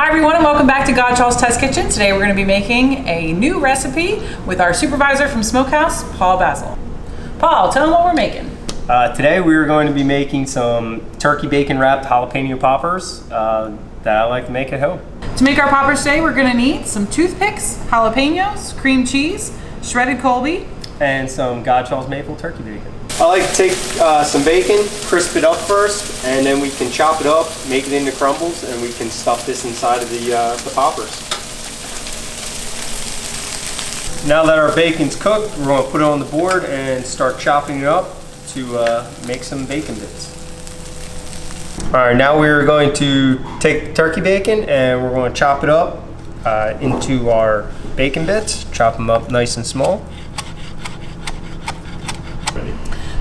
Hi everyone and welcome back to Godshall's Test Kitchen. Today we're going to be making a new recipe with our supervisor from Smokehouse, Paul Basil. Paul, tell them what we're making. Today we are going to be making some turkey bacon wrapped jalapeno poppers that I like to make at home. To make our poppers today we're going to need some toothpicks, jalapenos, cream cheese, shredded Colby, and some Godshalls maple turkey bacon. I like to take some bacon, crisp it up first, and then we can chop it up, make it into crumbles, and we can stuff this inside of the poppers. Now that our bacon's cooked, we're going to put it on the board and start chopping it up to make some bacon bits. Alright, now we're going to take the turkey bacon and we're going to chop it up into our bacon bits, chop them up nice and small.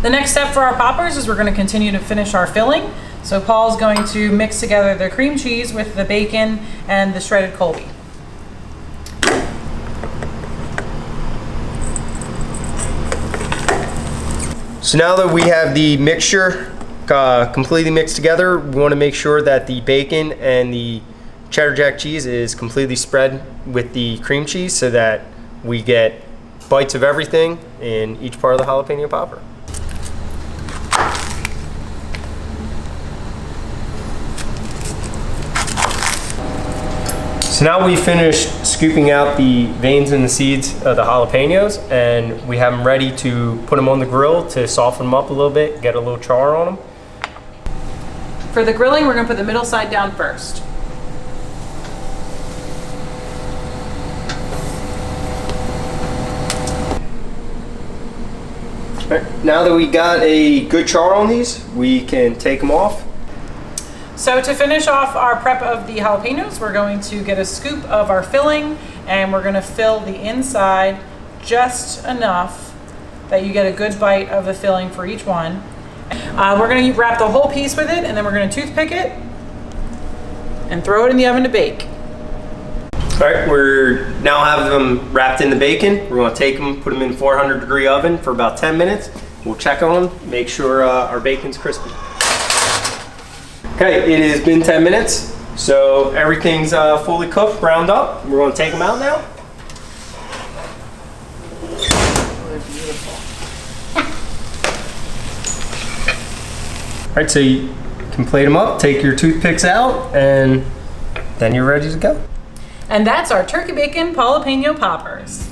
The next step for our poppers is we're going to continue to finish our filling. So Paul's going to mix together the cream cheese with the bacon and the shredded Colby. So now that we have the mixture completely mixed together, we want to make sure that the bacon and the cheddar jack cheese is completely spread with the cream cheese so that we get bites of everything in each part of the jalapeno popper. So now we finished scooping out the veins and the seeds of the jalapenos, and we have them ready to put them on the grill to soften them up a little bit, get a little char on them. For the grilling, we're going to put the middle side down first. Right, now that we got a good char on these, we can take them off. So to finish off our prep of the jalapenos, we're going to get a scoop of our filling and we're going to fill the inside just enough that you get a good bite of the filling for each one. We're going to wrap the whole piece with it and then we're going to toothpick it and throw it in the oven to bake. All right, we're now have them wrapped in the bacon. We're going to take them, put them in 400-degree oven for about 10 minutes. We'll check on them, make sure our bacon's crispy. Okay, it has been 10 minutes, so everything's fully cooked, browned up. We're going to take them out now. All right, so you can plate them up, take your toothpicks out, and then you're ready to go. And that's our turkey bacon PAULapeño poppers.